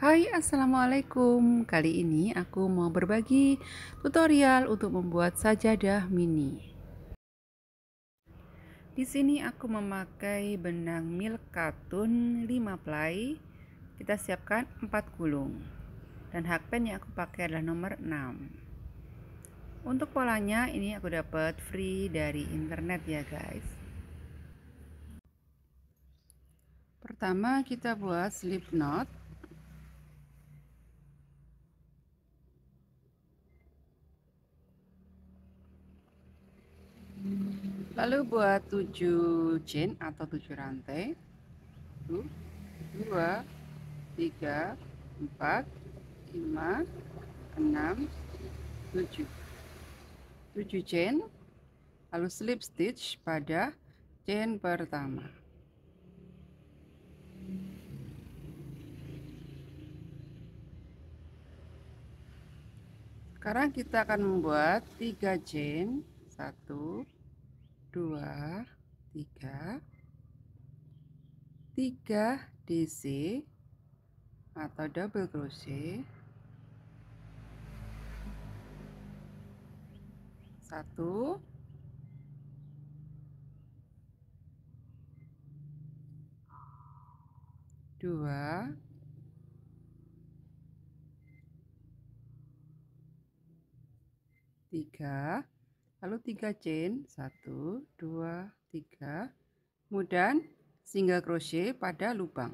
Hai, assalamualaikum. Kali ini aku mau berbagi tutorial untuk membuat sajadah mini. Di sini aku memakai benang milk katun 5 ply. Kita siapkan 4 gulung. Dan hakpen yang aku pakai adalah nomor 6. Untuk polanya ini aku dapat free dari internet ya guys. Pertama kita buat slip knot. Lalu buat 7 chain atau 7 rantai. 1, 2, 3, 4, 5, 6, 7. 7 chain, lalu slip stitch pada chain pertama. Sekarang kita akan membuat 3 chain. 1, 2, 3. 3 DC atau double crochet. 1, 2, 3, lalu 3 chain. 1, 2, 3. Kemudian single crochet pada lubang.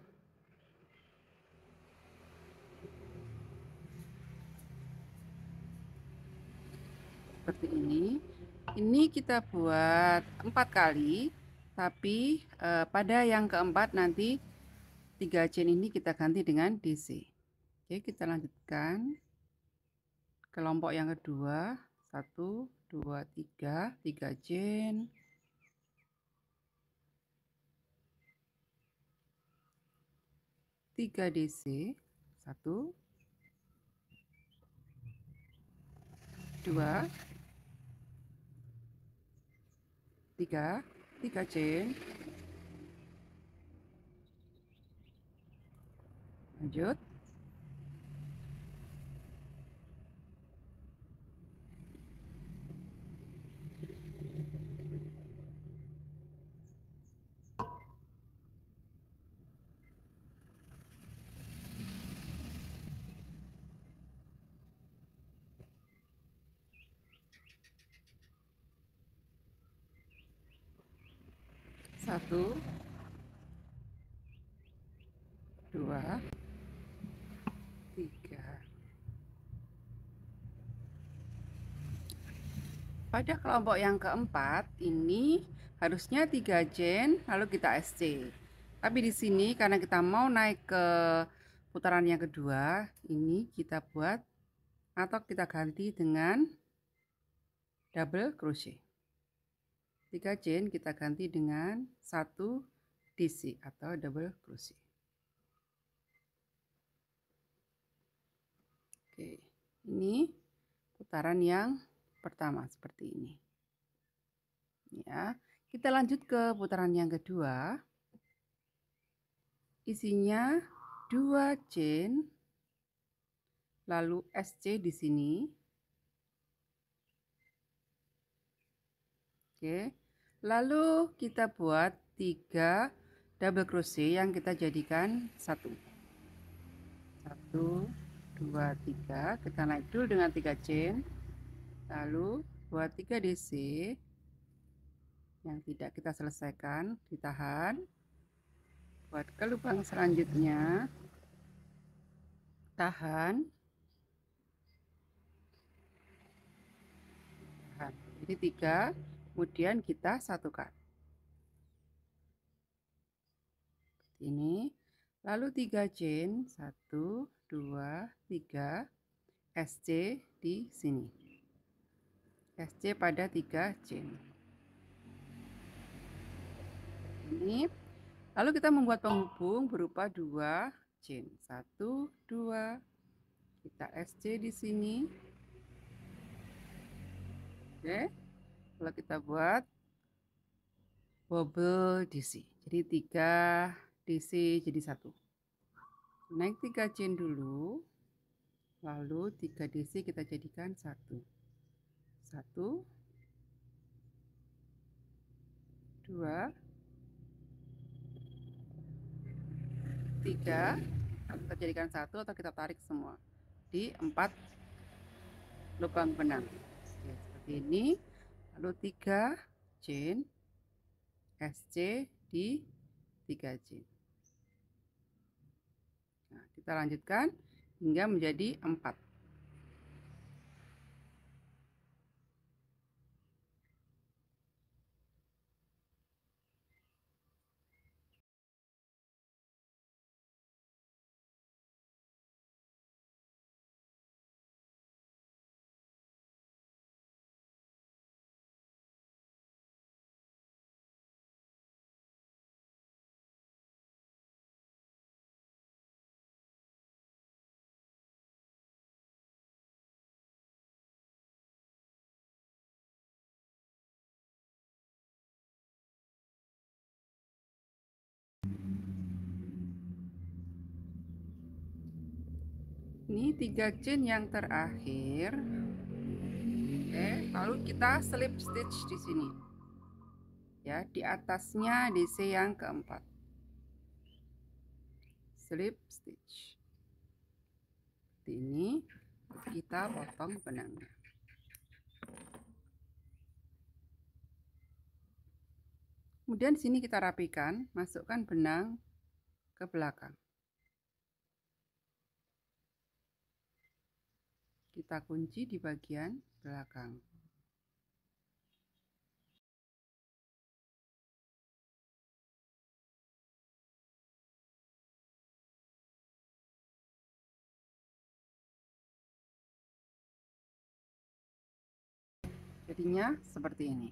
Seperti ini kita buat 4 kali, tapi pada yang keempat nanti 3 chain ini kita ganti dengan DC. Oke, kita lanjutkan kelompok yang kedua. 1, 2, 3, 3 chain. 3 DC. 1, 2, 3, 3 chain. Lanjut. 1, 2, 3. Pada kelompok yang keempat ini harusnya 3 chain lalu kita SC. Tapi di sini karena kita mau naik ke putaran yang kedua, ini kita buat atau kita ganti dengan double crochet. 3 chain kita ganti dengan 1 DC atau double crochet. Oke, ini putaran yang pertama seperti ini. Ya, kita lanjut ke putaran yang kedua. Isinya 2 chain, lalu SC di sini. Oke, lalu kita buat 3 double crochet yang kita jadikan 1. 1, 2, 3. Kita naik dulu dengan 3 chain, lalu buat 3 DC yang tidak kita selesaikan, ditahan. Buat ke lubang selanjutnya, tahan. Jadi 3, kemudian kita satukan. Ini, lalu 3 chain, 1, 2, 3, SC di sini. SC pada 3 chain. Ini, lalu kita membuat penghubung berupa 2 chain, 1, 2, kita SC di sini. Oke, kalau kita buat double DC, jadi 3 DC jadi 1. naik 3 chain dulu, lalu 3 DC kita jadikan 1. 1, 2, 3, kita jadikan 1 atau kita tarik semua di 4 lubang benang. Oke, seperti ini. Lalu 3 chain SC di 3 chain. Nah, kita lanjutkan hingga menjadi 4. Ini 3 chain yang terakhir. Oke, lalu kita slip stitch di sini. Ya, di atasnya DC yang keempat. Slip stitch. Seperti ini, kita potong benangnya. Kemudian di sini kita rapikan, masukkan benang ke belakang. Kita kunci di bagian belakang. Jadinya seperti ini.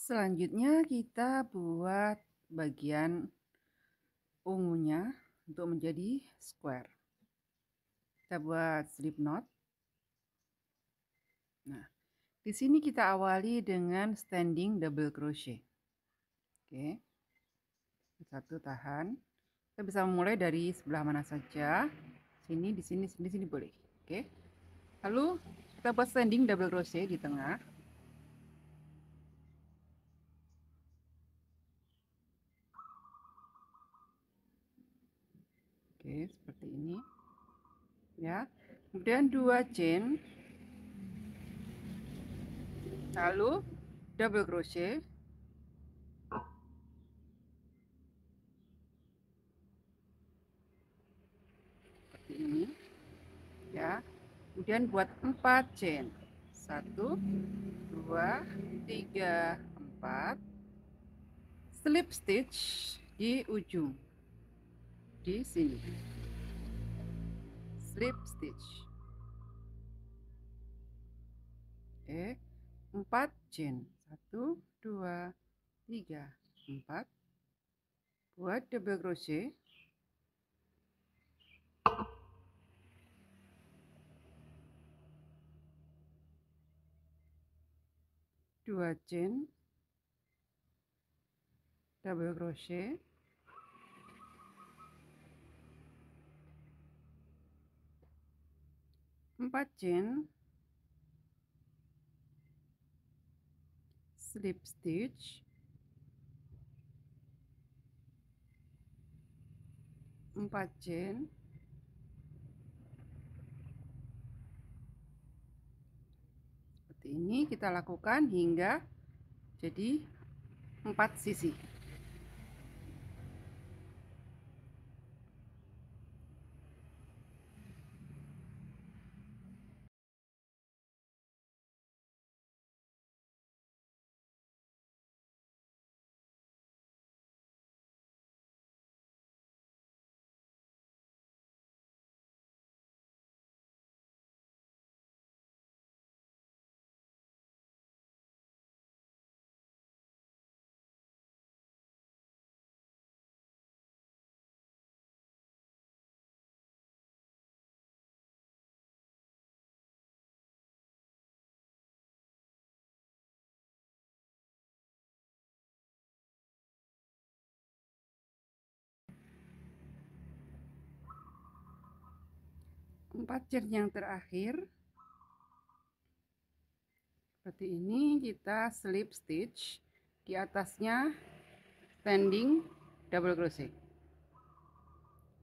Selanjutnya kita buat bagian ungunya untuk menjadi square. Kita buat slip knot. Nah, di sini kita awali dengan standing double crochet. Oke. Satu tahan. Kita bisa memulai dari sebelah mana saja. Sini, di sini boleh. Oke. Lalu kita buat standing double crochet di tengah. Oke, seperti ini. Ya. Kemudian 2 chain. Lalu double crochet. Seperti ini. Ya. Kemudian buat 4 chain. 1, 2, 3, 4. Slip stitch di ujung. Di sini. Slip stitch. Oke. 4 chain. 1, 2, 3, 4. Buat double crochet. Dua chain double crochet, 4 chain slip stitch, 4 chain seperti ini. Kita lakukan hingga jadi 4 sisi. 4 chain yang terakhir seperti ini, kita slip stitch, di atasnya standing double crochet,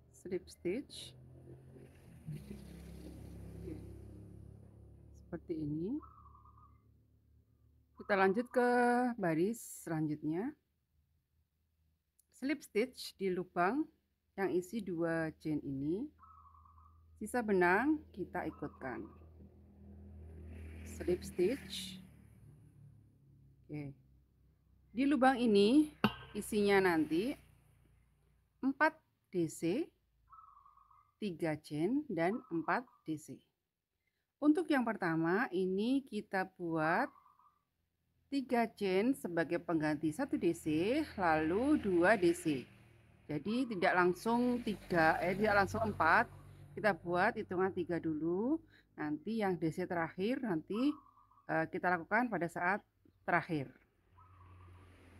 slip stitch seperti ini. Kita lanjut ke baris selanjutnya, slip stitch di lubang yang isi 2 chain ini, sisa benang kita ikutkan, slip stitch. Oke, di lubang ini isinya nanti 4 DC, 3 chain, dan 4 DC. Untuk yang pertama ini kita buat 3 chain sebagai pengganti 1 DC, lalu 2 DC. Jadi tidak langsung 4, kita buat hitungan 3 dulu. Nanti yang DC terakhir nanti kita lakukan pada saat terakhir.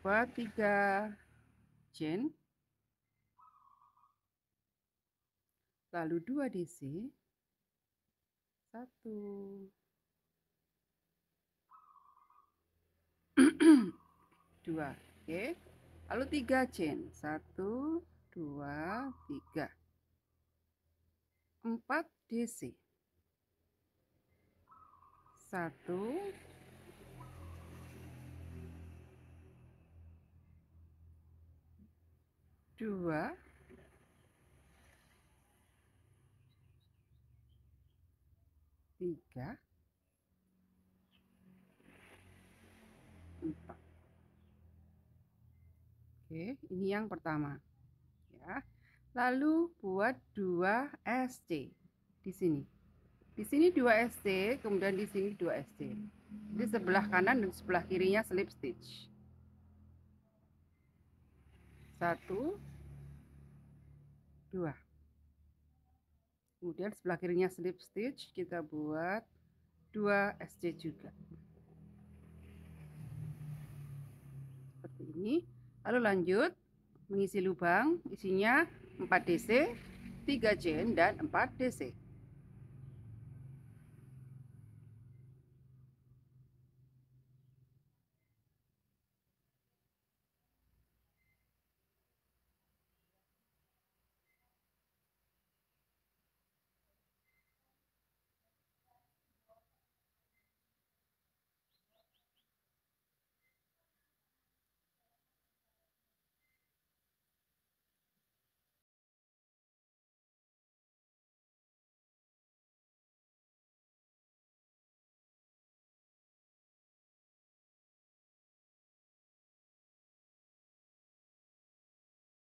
Buat 3 chain, lalu 2 DC, 1, 2, oke. Lalu 3 chain, 1, 2, 3, 4 DC, 1, 2, 3, 4. Oke, ini yang pertama ya. Lalu buat 2 SC di sini. Di sini 2 SC, kemudian di sini 2 SC. Di sebelah kanan dan sebelah kirinya slip stitch. 1, 2. Kemudian sebelah kirinya slip stitch, kita buat 2 SC juga. Seperti ini. Lalu lanjut mengisi lubang, isinya 4 DC, 3 chain, dan 4 DC.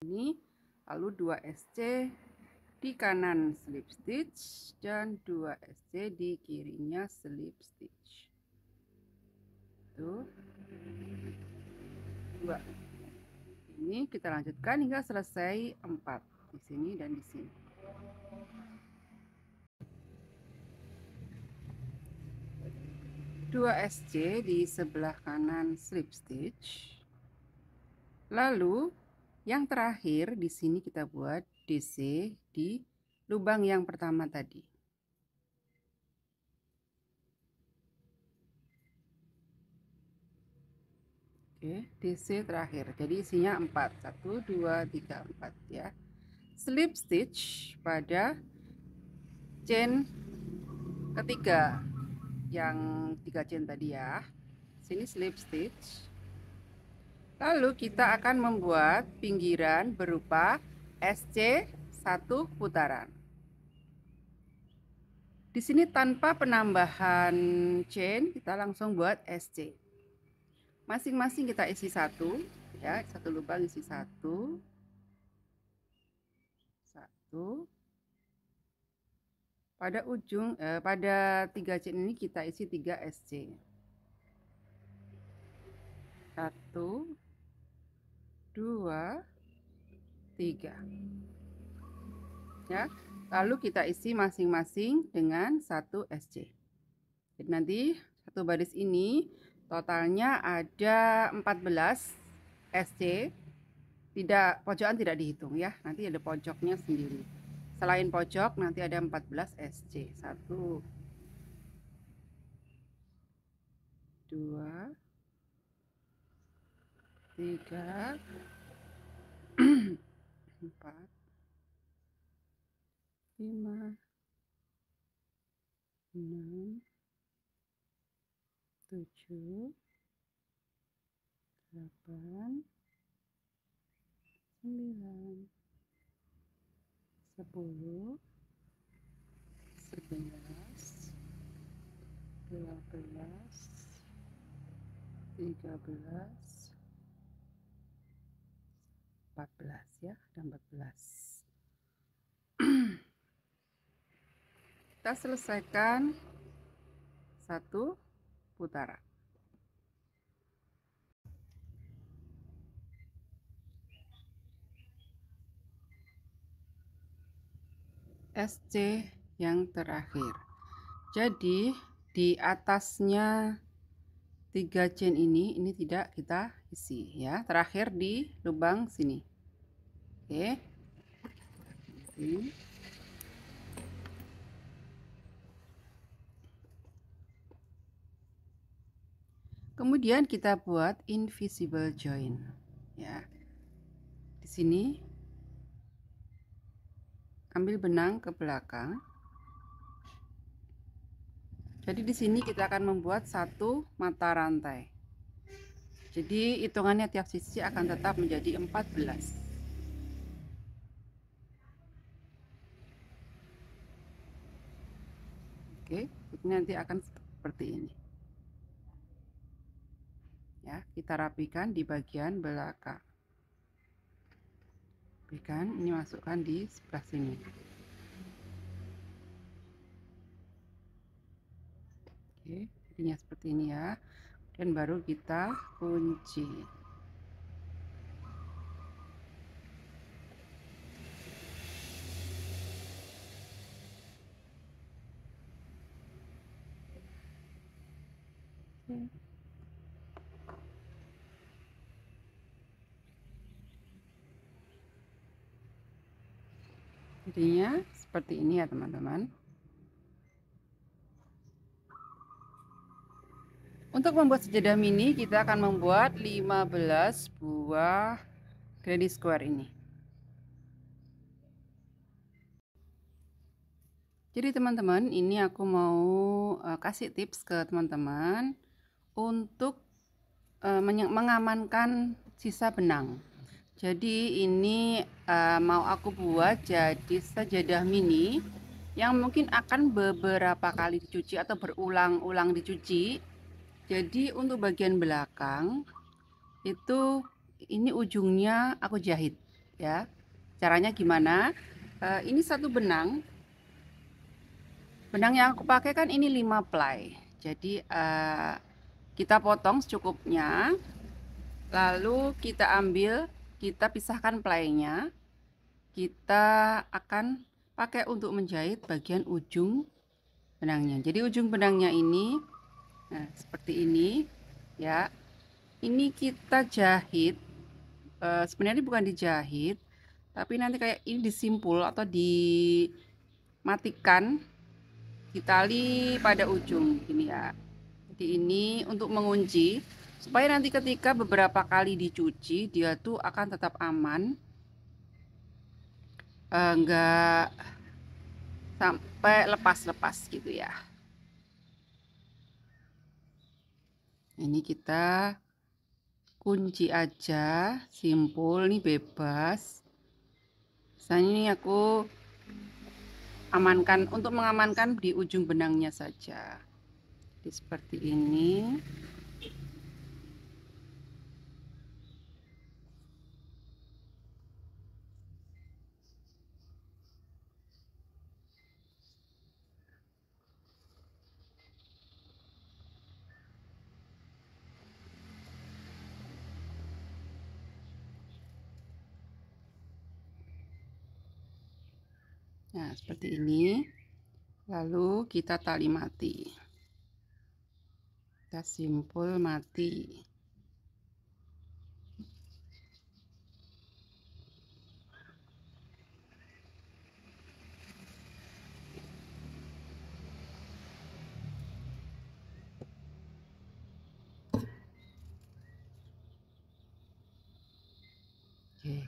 Ini lalu 2 SC di kanan slip stitch dan 2 SC di kirinya slip stitch. Tuh. 2. Ini kita lanjutkan hingga selesai 4 di sini dan di sini. Dua SC di sebelah kanan slip stitch. Lalu yang terakhir di sini kita buat DC di lubang yang pertama tadi. Oke, DC terakhir. Jadi isinya 4. 1, 2, 3, 4 ya. Slip stitch pada chain ketiga yang 3 chain tadi ya. Sini slip stitch. Lalu kita akan membuat pinggiran berupa SC 1 putaran. Di sini tanpa penambahan chain, kita langsung buat SC. Masing-masing kita isi 1 ya, 1 lubang isi 1. 1. Pada ujung pada 3 chain ini kita isi 3 SC. 1, 2, 3 ya. Lalu kita isi masing-masing dengan 1 SC. Jadi nanti satu baris ini totalnya ada 14 SC. Tidak, pojokan tidak dihitung ya. Nanti ada pojoknya sendiri. selain pojok nanti ada 14 SC. 1 2 3 4 5 6 7 8 9 10 11 12 13 14 ya, ada 14. Kita selesaikan 1 putaran. SC yang terakhir. Jadi di atasnya 3 chain ini tidak kita isi ya. Terakhir di lubang sini. Oke. Sini. Kemudian kita buat invisible join ya. Di sini ambil benang ke belakang. Jadi di sini kita akan membuat 1 mata rantai. Jadi hitungannya tiap sisi akan tetap menjadi 14. Oke, ini nanti akan seperti ini. Ya, kita rapikan di bagian belakang. Rapikan, ini masukkan di sebelah sini. Oke, jadinya seperti ini ya. Dan baru kita kunci. Jadinya seperti ini ya teman-teman. Untuk membuat sejadah mini kita akan membuat 15 buah granny square ini. Jadi teman-teman, ini aku mau kasih tips ke teman-teman untuk mengamankan sisa benang. Jadi ini mau aku buat jadi sejadah mini yang mungkin akan beberapa kali dicuci atau berulang-ulang dicuci. Jadi untuk bagian belakang itu ini ujungnya aku jahit ya. Caranya gimana? Ini satu benang yang aku pakai kan ini 5 ply. Jadi kita potong secukupnya, lalu kita ambil, kita pisahkan plynya. Kita akan pakai untuk menjahit bagian ujung benangnya. Jadi ujung benangnya ini, nah seperti ini ya. Ini kita jahit, sebenarnya bukan dijahit, tapi nanti kayak ini disimpul atau dimatikan di tali pada ujung gini ya. Jadi ini untuk mengunci supaya nanti ketika beberapa kali dicuci dia tuh akan tetap aman, enggak sampai lepas-lepas gitu ya. Ini kita kunci aja, simpul nih, bebas. Misalnya ini aku amankan untuk mengamankan di ujung benangnya saja. Jadi seperti ini. Nah, seperti ini. Lalu kita tali mati. Kita simpul mati.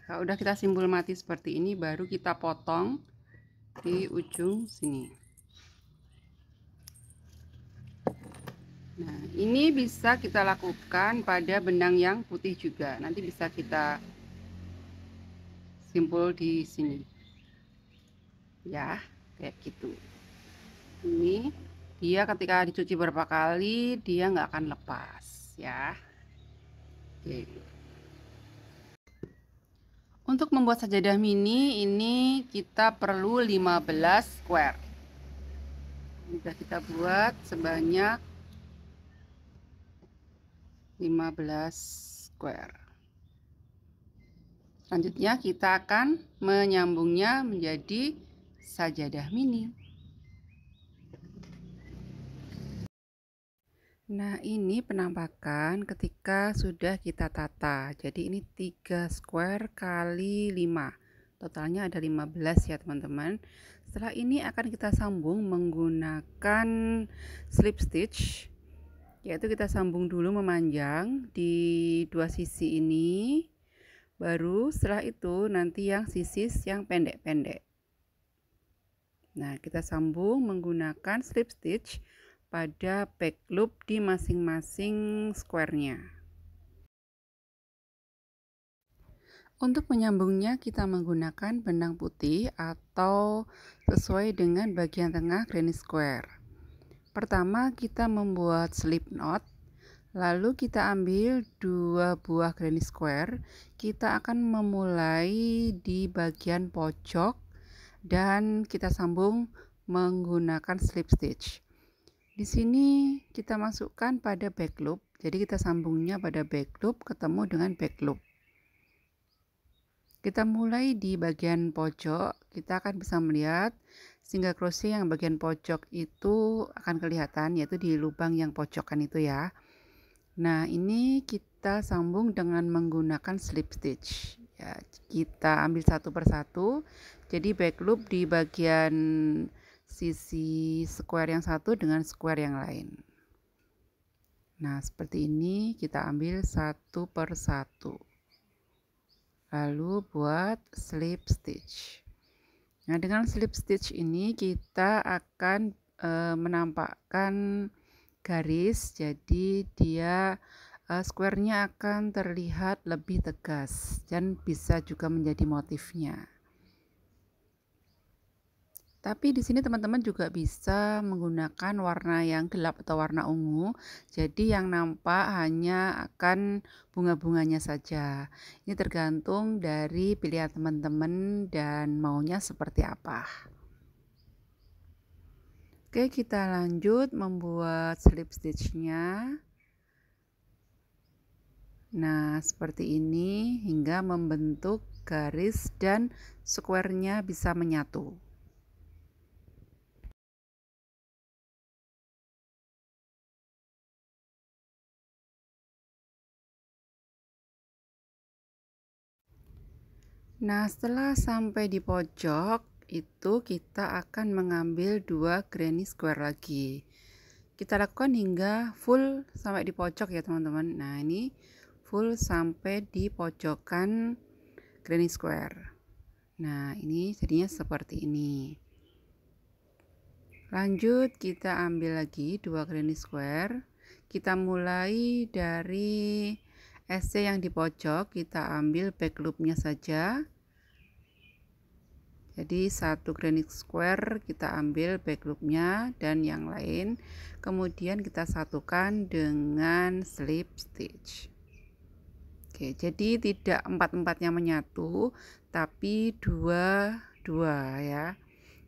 Kalau udah kita simbol mati seperti ini, baru kita potong di ujung sini. Nah, ini bisa kita lakukan pada benang yang putih juga. Nanti bisa kita simpul di sini. Ya, kayak gitu. Ini dia ketika dicuci beberapa kali, dia nggak akan lepas, ya. Oke. Untuk membuat sajadah mini ini kita perlu 15 square. Sudah kita buat sebanyak 15 square. Selanjutnya kita akan menyambungnya menjadi sajadah mini. Nah, ini penampakan ketika sudah kita tata. Jadi ini 3 square kali 5. Totalnya ada 15 ya, teman-teman. Setelah ini akan kita sambung menggunakan slip stitch. Yaitu kita sambung dulu memanjang di dua sisi ini. Baru setelah itu nanti yang sisi yang pendek-pendek. Nah, kita sambung menggunakan slip stitch pada back loop di masing-masing square-nya. Untuk menyambungnya kita menggunakan benang putih atau sesuai dengan bagian tengah granny square. Pertama kita membuat slip knot, lalu kita ambil 2 buah granny square. Kita akan memulai di bagian pojok dan kita sambung menggunakan slip stitch. Di sini kita masukkan pada back loop, jadi kita sambungnya pada back loop ketemu dengan back loop. Kita mulai di bagian pojok, kita akan bisa melihat single crochet yang bagian pojok itu akan kelihatan, yaitu di lubang yang pojokan itu ya. Nah, ini kita sambung dengan menggunakan slip stitch. Ya, kita ambil satu persatu. Jadi back loop di bagian sisi square yang satu dengan square yang lain. Nah, seperti ini kita ambil satu persatu. Lalu buat slip stitch. Nah, dengan slip stitch ini kita akan menampakkan garis, jadi dia square-nya akan terlihat lebih tegas dan bisa juga menjadi motifnya. Tapi di sini teman-teman juga bisa menggunakan warna yang gelap atau warna ungu. Jadi yang nampak hanya akan bunga-bunganya saja. Ini tergantung dari pilihan teman-teman dan maunya seperti apa. Oke, kita lanjut membuat slip stitch-nya. Nah, seperti ini hingga membentuk garis dan square-nya bisa menyatu. Nah, setelah sampai di pojok itu kita akan mengambil 2 granny square lagi. Kita lakukan hingga full sampai di pojok ya, teman-teman. Nah, ini full sampai di pojokan granny square. Nah, ini jadinya seperti ini. Lanjut kita ambil lagi 2 granny square. Kita mulai dari SC yang di pojok, kita ambil back loopnya saja. Jadi satu granny square kita ambil back loopnya dan yang lain kemudian kita satukan dengan slip stitch. Oke, jadi tidak empat-empatnya menyatu tapi dua-dua ya.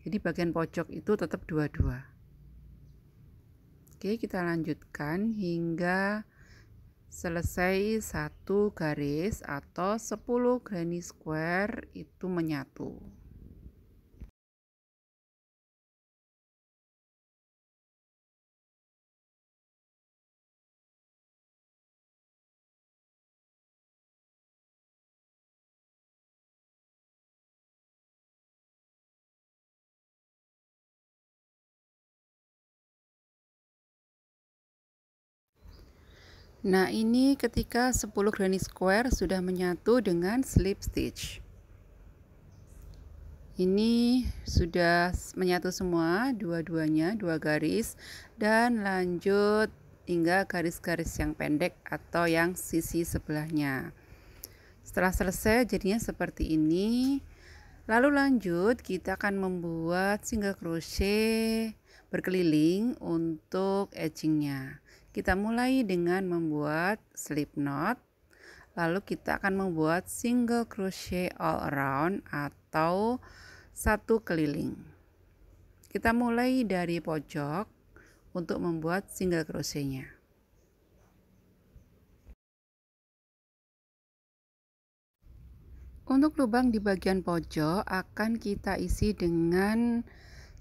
Jadi bagian pojok itu tetap dua-dua. Oke, kita lanjutkan hingga selesai satu garis atau 10 granny square itu menyatu. Nah, ini ketika 10 granny square sudah menyatu dengan slip stitch. Ini sudah menyatu semua, dua-duanya, dua garis, dan lanjut hingga garis-garis yang pendek atau yang sisi sebelahnya. Setelah selesai jadinya seperti ini. Lalu lanjut kita akan membuat single crochet berkeliling untuk edgingnya. Kita mulai dengan membuat slip knot. Lalu kita akan membuat single crochet all around atau satu keliling. Kita mulai dari pojok untuk membuat single crochetnya. Untuk lubang di bagian pojok akan kita isi dengan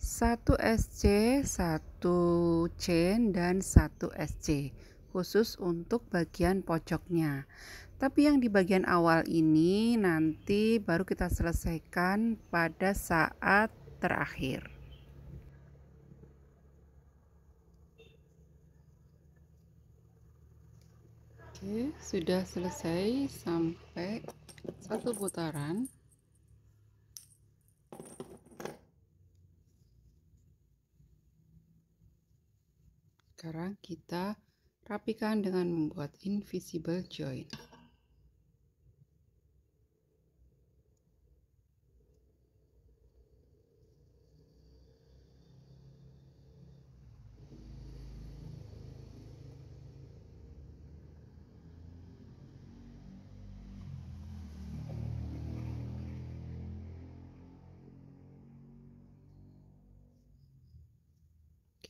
1 SC, 1 chain, dan 1 SC khusus untuk bagian pojoknya. Tapi yang di bagian awal ini nanti baru kita selesaikan pada saat terakhir. Oke, sudah selesai sampai satu putaran. Sekarang kita rapikan dengan membuat invisible join.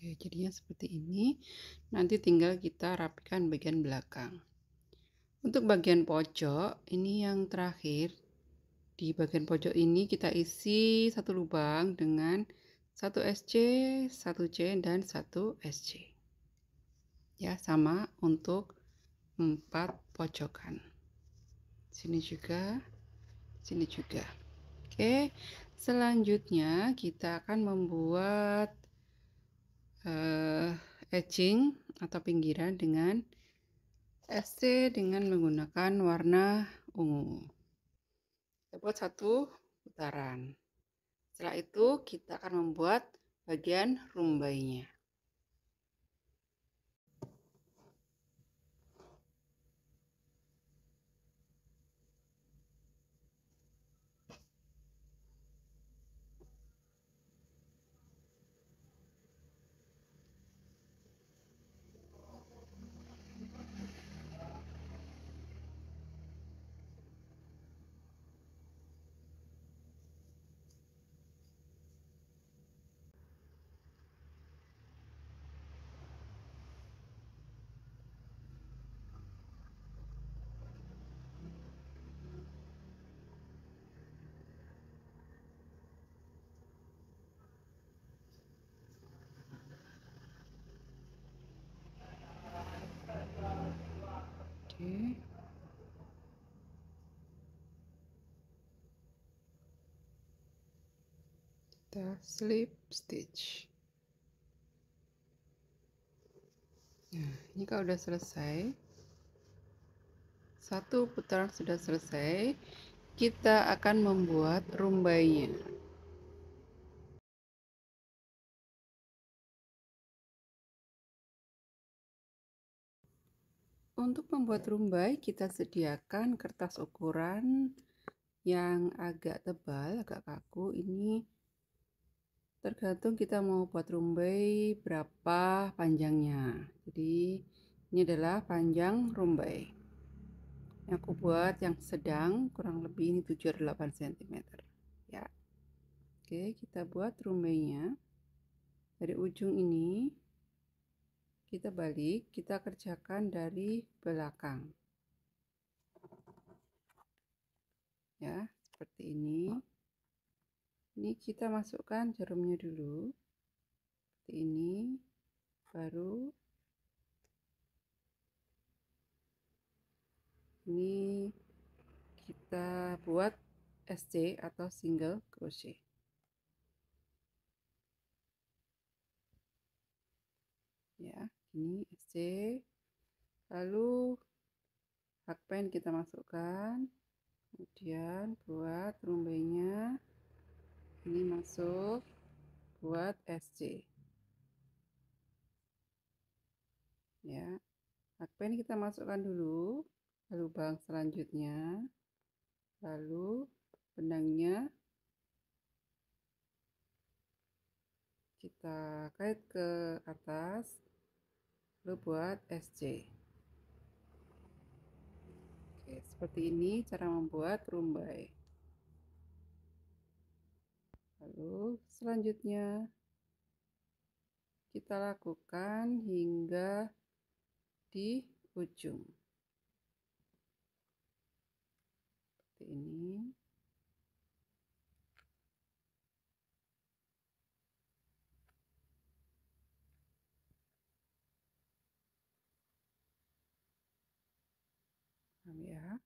Oke, jadinya seperti ini. Nanti tinggal kita rapikan bagian belakang. Untuk bagian pojok, ini yang terakhir. Di bagian pojok ini kita isi satu lubang dengan 1 SC, 1 chain, dan 1 SC. Ya, sama untuk 4 pojokan. Sini juga, sini juga. Oke, selanjutnya kita akan membuat edging atau pinggiran dengan SC dengan menggunakan warna ungu. Kita buat satu putaran. Setelah itu kita akan membuat bagian rumbainya. Oke. Kita slip stitch. Nah, ini kalau udah selesai, satu putaran sudah selesai, kita akan membuat rumbainya. Untuk membuat rumbai, kita sediakan kertas ukuran yang agak tebal, agak kaku. Ini tergantung kita mau buat rumbai berapa panjangnya. Jadi ini adalah panjang rumbai yang aku buat yang sedang, kurang lebih ini 7-8 cm ya. Oke, kita buat rumbainya dari ujung ini. Kita balik, kita kerjakan dari belakang ya, seperti ini. Ini kita masukkan jarumnya dulu seperti ini, baru ini kita buat SC atau single crochet ya. Ini SC, Lalu hakpen kita masukkan, kemudian buat rumbainya ini masuk, buat SC ya. Hakpen kita masukkan dulu, lalu lubang selanjutnya, lalu benangnya kita kait ke atas, lalu buat SC. Oke, seperti ini cara membuat rumbai. Lalu selanjutnya kita lakukan hingga di ujung. Seperti ini. Ya.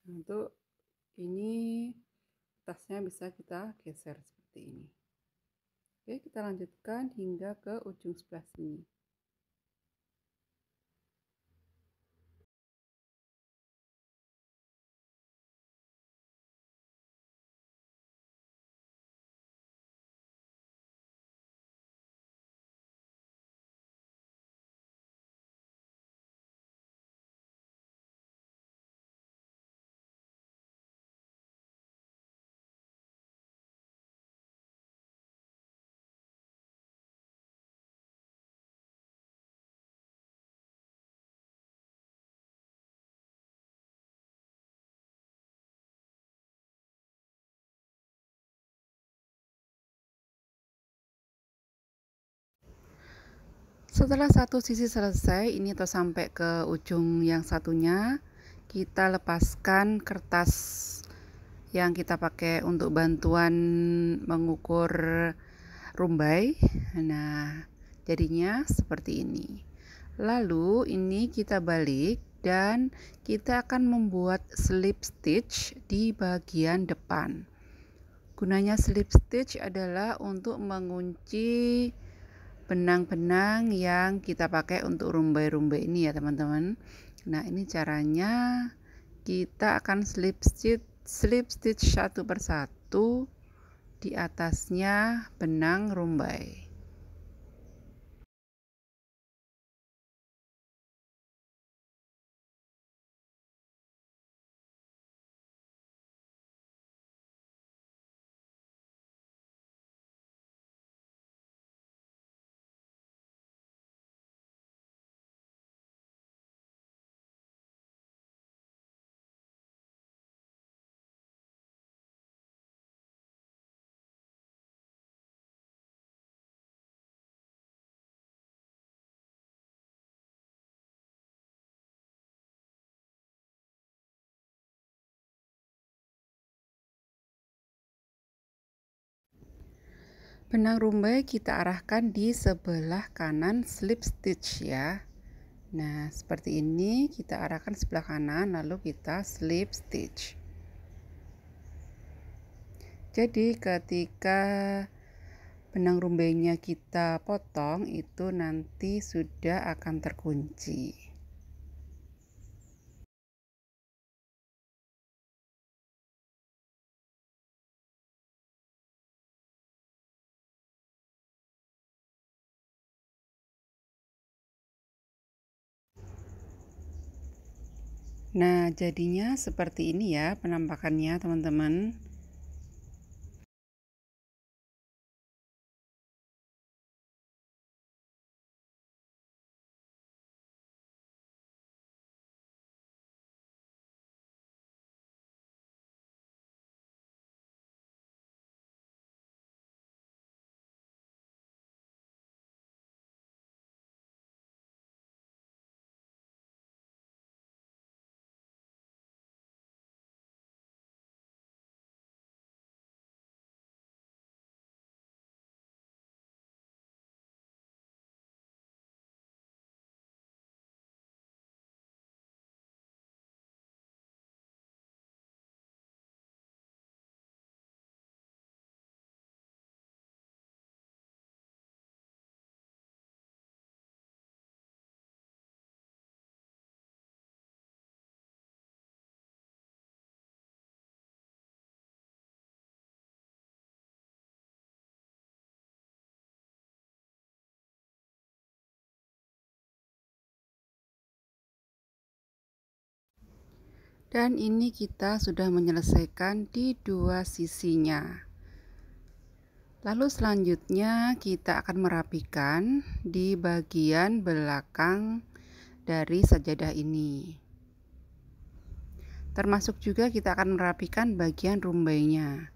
Untuk ini tasnya bisa kita geser seperti ini. Oke, kita lanjutkan hingga ke ujung sebelah sini. Setelah satu sisi selesai, ini atau sampai ke ujung yang satunya, kita lepaskan kertas yang kita pakai untuk bantuan mengukur rumbai. Nah, jadinya seperti ini. Lalu ini kita balik dan kita akan membuat slip stitch di bagian depan. Gunanya slip stitch adalah untuk mengunci benang-benang yang kita pakai untuk rumbai-rumbai ini ya teman-teman. Nah, ini caranya. Kita akan slip stitch satu persatu di atasnya benang rumbai. Benang rumbai kita arahkan di sebelah kanan slip stitch ya. Nah, seperti ini kita arahkan sebelah kanan lalu kita slip stitch. Jadi ketika benang rumbainya kita potong itu nanti sudah akan terkunci. Nah, jadinya seperti ini ya penampakannya, teman-teman. Dan ini kita sudah menyelesaikan di dua sisinya. Lalu selanjutnya kita akan merapikan di bagian belakang dari sajadah ini. Termasuk juga kita akan merapikan bagian rumbainya.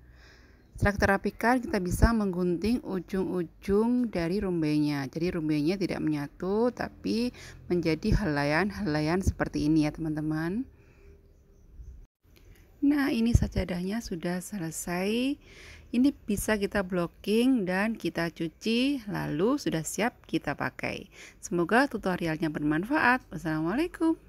Setelah kita rapikan, kita bisa menggunting ujung-ujung dari rumbainya. Jadi rumbainya tidak menyatu, tapi menjadi helaian-helaian seperti ini ya teman-teman. Nah, ini sajadahnya sudah selesai. Ini bisa kita blocking dan kita cuci, lalu sudah siap kita pakai. Semoga tutorialnya bermanfaat. Wassalamualaikum.